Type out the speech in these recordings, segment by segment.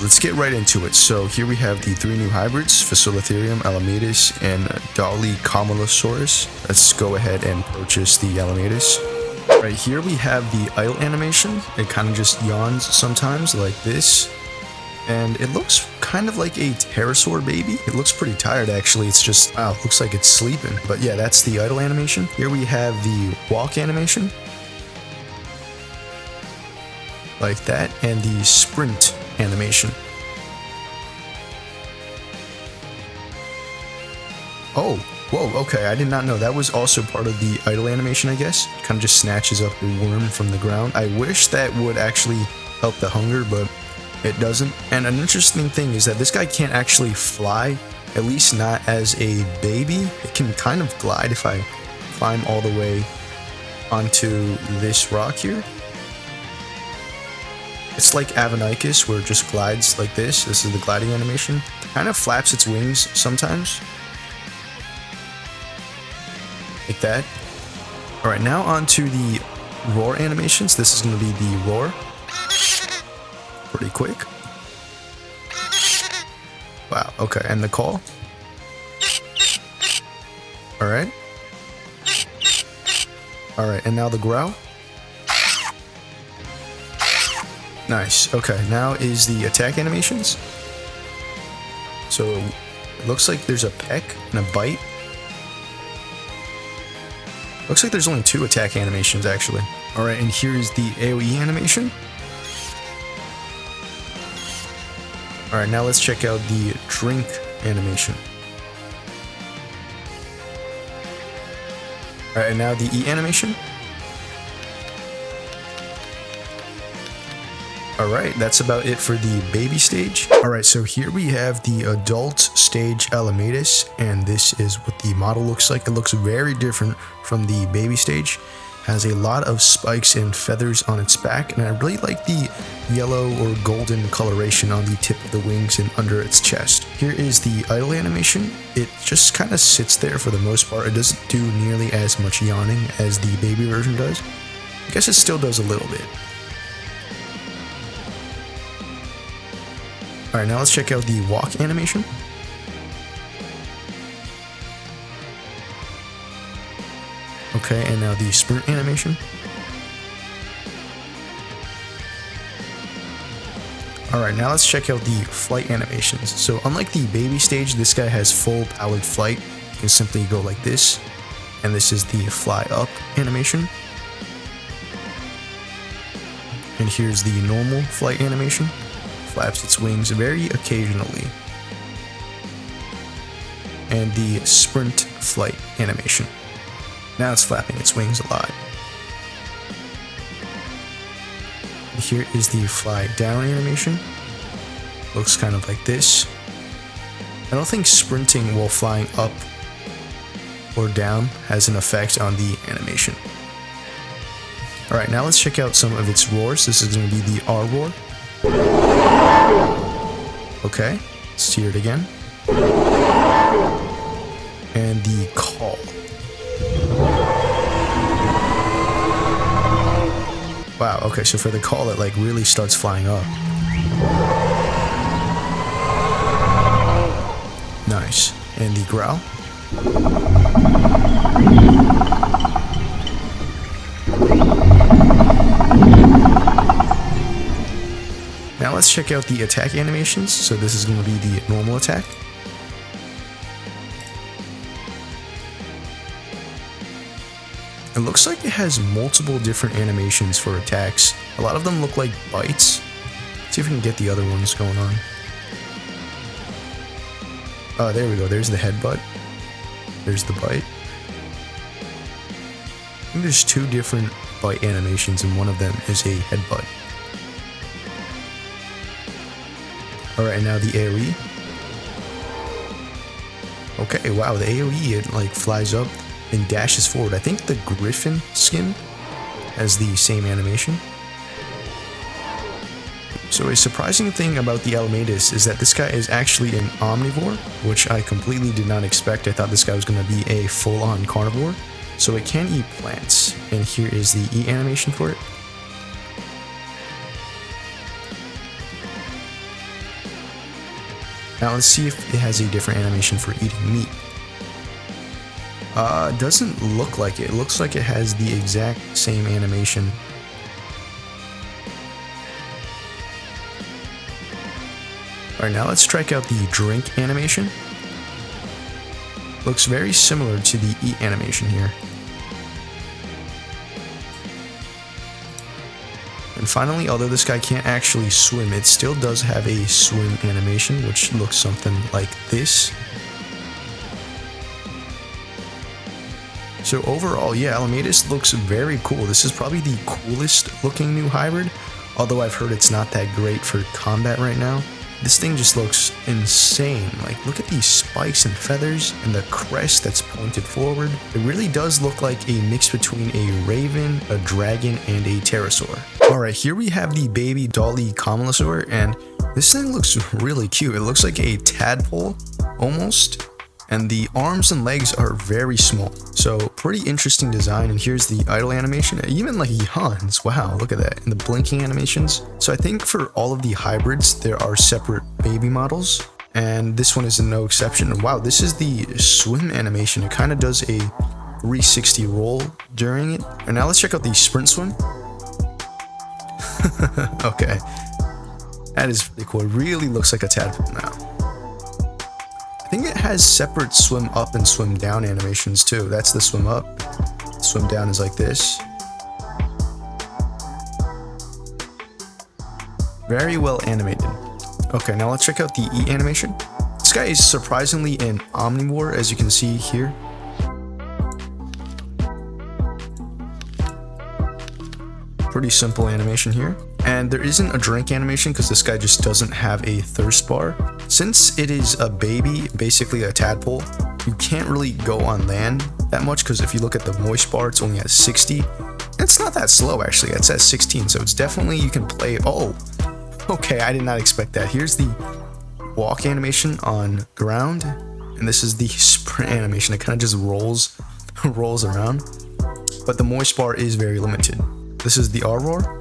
let's get right into it. So here we have the 3 new hybrids, Fasolatherium, Alametus, and Dolichomalosaurus. Let's go ahead and purchase the Alametus. Right here we have the idle animation. It kind of just yawns sometimes like this. And it looks kind of like a pterosaur baby. It looks pretty tired actually. It's just, wow, looks like it's sleeping. But yeah, that's the idle animation. Here we have the walk animation. Like that, and the sprint animation. Oh, whoa, okay, I did not know that was also part of the idle animation, I guess. Kind of just snatches up a worm from the ground. I wish that would actually help the hunger, but it doesn't. And an interesting thing is that this guy can't actually fly, at least not as a baby. It can kind of glide if I climb all the way onto this rock here. It's like Avanicus, where it just glides like this. This is the gliding animation. Kind of flaps its wings sometimes. Like that. Alright, now on to the roar animations. This is going to be the roar. Pretty quick. Wow, okay, and the call. Alright. Alright, and now the growl. Nice. Okay, now is the attack animations. So it looks like there's a peck and a bite. Looks like there's only 2 attack animations actually. Alright, and here is the AoE animation. Alright, now let's check out the drink animation. Alright, and now the E animation. Alright, that's about it for the baby stage. Alright, so here we have the adult stage Alametus, and this is what the model looks like. It looks very different from the baby stage. Has a lot of spikes and feathers on its back, and I really like the yellow or golden coloration on the tip of the wings and under its chest. Here is the idle animation. It just kind of sits there for the most part. It doesn't do nearly as much yawning as the baby version does. I guess it still does a little bit. Alright, now let's check out the walk animation. Okay, and now the sprint animation. Alright, now let's check out the flight animations. So unlike the baby stage, this guy has full powered flight. You can simply go like this. And this is the fly up animation. And here's the normal flight animation. Flaps its wings very occasionally. And the sprint flight animation. Now it's flapping its wings a lot. And here is the fly down animation. Looks kind of like this. I don't think sprinting while flying up or down has an effect on the animation. Alright, now let's check out some of its roars. This is going to be the R roar. Okay, let's hear it again. And the call. Wow, okay, so for the call it like really starts flying up. Nice. And the growl. Now let's check out the attack animations. So this is going to be the normal attack. It looks like it has multiple different animations for attacks. A lot of them look like bites. Let's see if we can get the other ones going on. Oh, there we go. There's the headbutt. There's the bite. I think there's 2 different bite animations, and one of them is a headbutt. Alright, now the AoE. Okay, wow, the AoE, it like flies up and dashes forward. I think the Griffin skin has the same animation. So a surprising thing about the Alametus is that this guy is actually an omnivore, which I completely did not expect. I thought this guy was going to be a full-on carnivore. So it can eat plants, and here is the E animation for it. Now let's see if it has a different animation for eating meat. Doesn't look like it. It looks like it has the exact same animation. Alright, now let's check out the drink animation. Looks very similar to the eat animation here. And finally, although this guy can't actually swim, it still does have a swim animation, which looks something like this. So overall, yeah, Alametus looks very cool. This is probably the coolest looking new hybrid, although I've heard it's not that great for combat right now. This thing just looks insane. Like, look at these spikes and feathers and the crest that's pointed forward. It really does look like a mix between a raven, a dragon, and a pterosaur. Alright, here we have the baby Dolichomalosaurus, and this thing looks really cute. It looks like a tadpole, almost. And the arms and legs are very small. So pretty interesting design. And here's the idle animation. Even like yawns. Wow, look at that. And the blinking animations. So I think for all of the hybrids, there are separate baby models. And this one is no exception. Wow, this is the swim animation. It kind of does a 360 roll during it. And now let's check out the sprint swim. Okay. That is pretty cool. It really looks like a tadpole now. I think it has separate swim up and swim down animations too. That's the swim up. Swim down is like this. Very well animated. Okay, now let's check out the E animation. This guy is surprisingly an omnivore, as you can see here. Pretty simple animation here. And there isn't a drink animation because this guy just doesn't have a thirst bar. Since it is a baby, basically a tadpole, you can't really go on land that much because if you look at the moist bar, it's only at 60. It's not that slow actually, it's at 16, so it's definitely, you can play. Oh, okay, I did not expect that. Here's the walk animation on ground, and this is the sprint animation. It kind of just rolls around, but the moist bar is very limited. This is the R roar.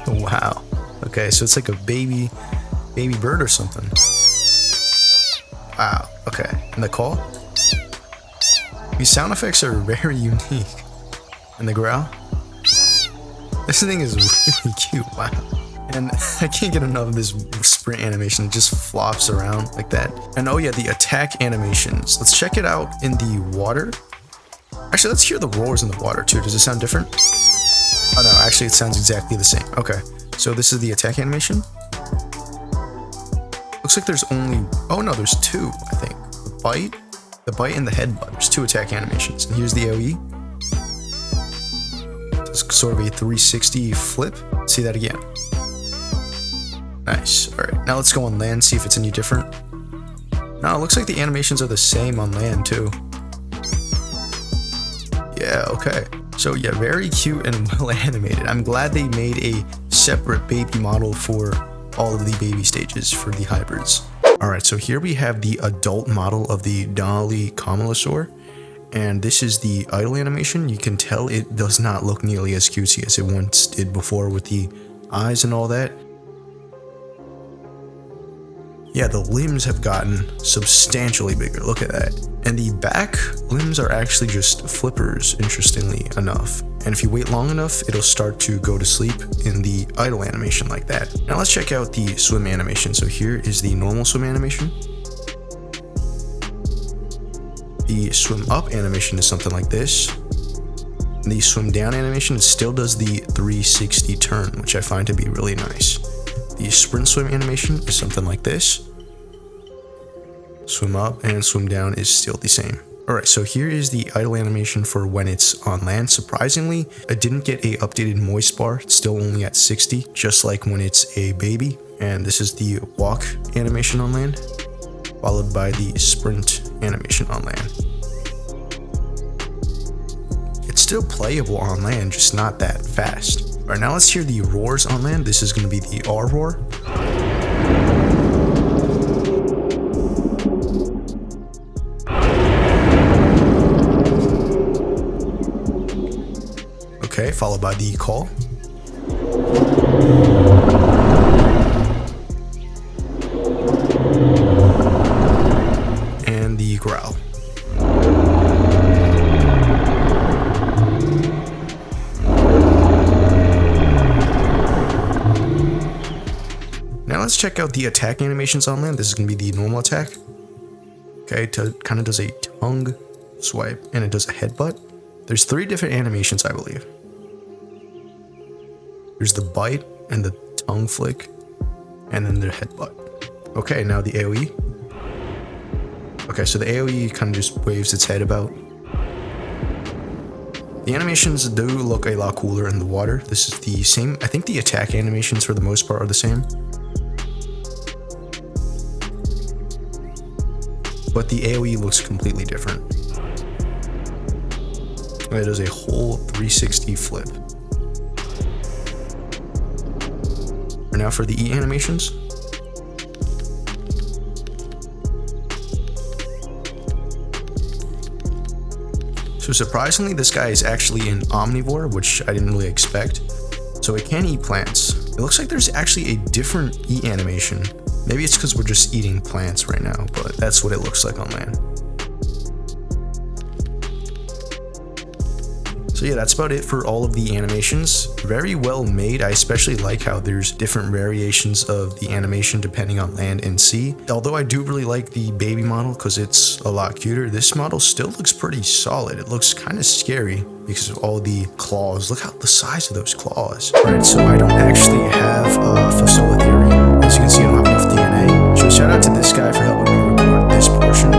Wow. Okay, so it's like a baby bird or something. Wow. Okay, and the call. These sound effects are very unique. And the growl. This thing is really cute. Wow. And I can't get enough of this sprint animation. It just flops around like that. And oh yeah, the attack animations. Let's check it out in the water. Actually, let's hear the roars in the water too. Does it sound different? Oh no, actually it sounds exactly the same. Okay, so this is the attack animation. Looks like there's only, oh no, there's two, I think. The bite and the headbutt. There's two attack animations. And here's the AoE. It's sort of a 360 flip. See that again. Nice, all right. Now let's go on land, see if it's any different. No, it looks like the animations are the same on land too. Yeah, okay. So yeah, very cute and well animated. I'm glad they made a separate baby model for all of the baby stages for the hybrids. Alright, so here we have the adult model of the Dolichomalosaurus, and this is the idle animation. You can tell it does not look nearly as cutesy as it once did before with the eyes and all that. Yeah, the limbs have gotten substantially bigger. Look at that. And the back limbs are actually just flippers, interestingly enough. And if you wait long enough, it'll start to go to sleep in the idle animation like that. Now let's check out the swim animation. So here is the normal swim animation. The swim up animation is something like this. And the swim down animation, it still does the 360 turn, which I find to be really nice. The sprint swim animation is something like this. Swim up and swim down is still the same. Alright, so here is the idle animation for when it's on land. Surprisingly, I didn't get a updated moist bar. It's still only at 60, just like when it's a baby. And this is the walk animation on land, followed by the sprint animation on land. It's still playable on land, just not that fast. Alright, now let's hear the roars on land. This is going to be the R roar. Okay, followed by the call. growl. Now let's check out the attack animations on land. This is going to be the normal attack. Okay, it kind of does a tongue swipe, and it does a headbutt. There's 3 different animations, I believe. There's the bite, and the tongue flick, and then the headbutt. Okay, now the AoE. Okay, so the AoE kind of just waves its head about. The animations do look a lot cooler in the water. This is the same, I think the attack animations for the most part are the same. But the AoE looks completely different. It does a whole 360 flip. And now for the E animations. So surprisingly, this guy is actually an omnivore, which I didn't really expect. So it can eat plants. It looks like there's actually a different E animation. Maybe it's because we're just eating plants right now, but that's what it looks like on land. So yeah, that's about it for all of the animations. Very well made. I especially like how there's different variations of the animation depending on land and sea. Although I do really like the baby model because it's a lot cuter, this model still looks pretty solid. It looks kind of scary because of all the claws. Look at the size of those claws. Alright, so I don't actually have Fasolatherium. As you can see, I don't have enough DNA. So shout out to this guy for helping me record this portion.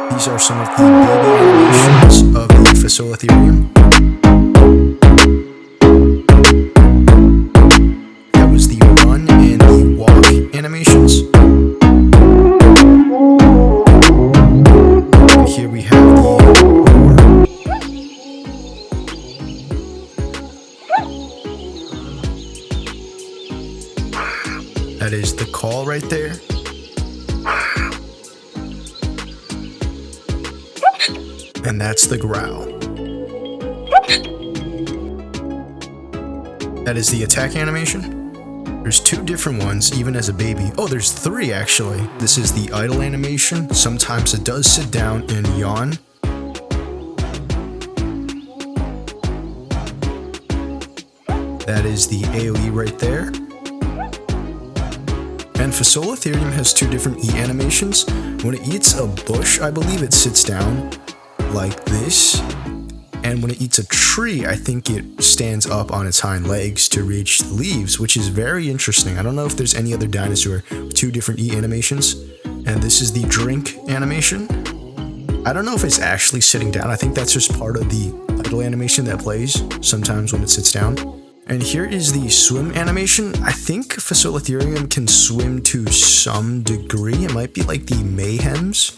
These are some of the baby animations of the Fasolatherium. That was the run and the walk animations. And here we have the roar. That is the call right there. And that's the growl. That is the attack animation. There's 2 different ones, even as a baby. Oh, there's 3 actually. This is the idle animation. Sometimes it does sit down and yawn. That is the AoE right there. And Fasolatherium has 2 different E animations. When it eats a bush, I believe it sits down like this, and when it eats a tree, I think it stands up on its hind legs to reach the leaves, which is very interesting. I don't know if there's any other dinosaur with 2 different E animations. And this is the drink animation. I don't know if it's actually sitting down. I think that's just part of the idle animation that plays sometimes when it sits down. And here is the swim animation. I think Fasolatherium can swim to some degree. It might be like the Mayhems,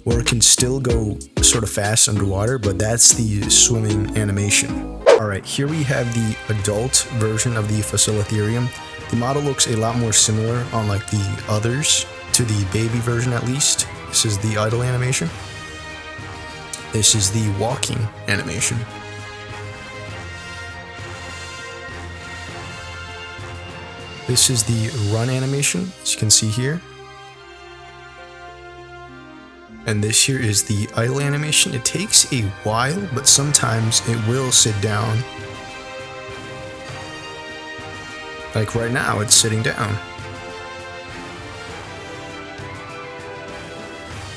where it can still go sort of fast underwater, but that's the swimming animation. Alright, here we have the adult version of the Fasolatherium. The model looks a lot more similar on like the others, to the baby version at least. This is the idle animation. This is the walking animation. This is the run animation, as you can see here. And this here is the idle animation. It takes a while, but sometimes it will sit down. Like right now, it's sitting down.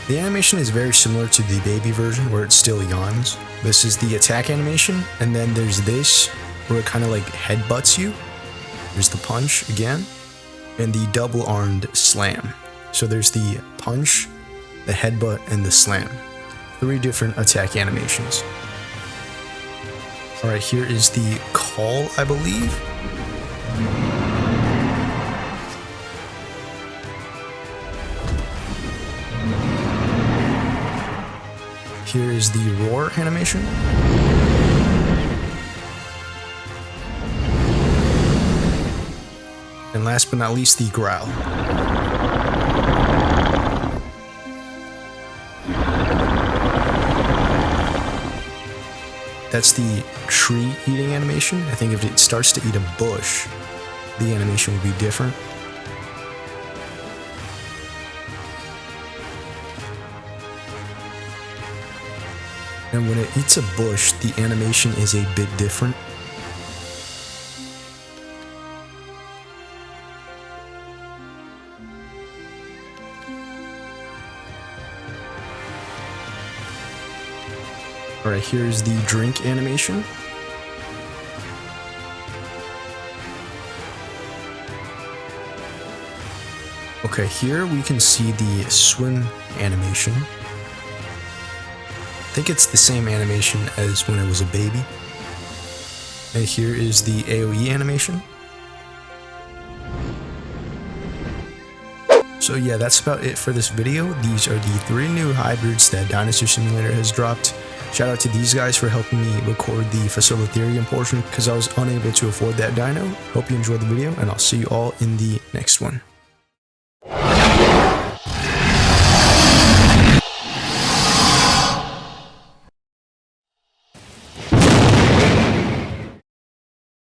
The animation is very similar to the baby version where it still yawns. This is the attack animation, and then there's this where it kind of like headbutts you. There's the punch again, and the double-armed slam. So there's the punch, the headbutt, and the slam. 3 different attack animations. Alright, here is the call, I believe. Here is the roar animation. And last but not least, the growl. That's the tree eating animation. I think if it starts to eat a bush, the animation will be different. And when it eats a bush, the animation is a bit different. Alright, here's the drink animation. Okay, here we can see the swim animation. I think it's the same animation as when it was a baby. And here is the AoE animation. So yeah, that's about it for this video. These are the 3 new hybrids that Dinosaur Simulator has dropped. Shout out to these guys for helping me record the Fasolatherium portion because I was unable to afford that dino. Hope you enjoyed the video, and I'll see you all in the next one.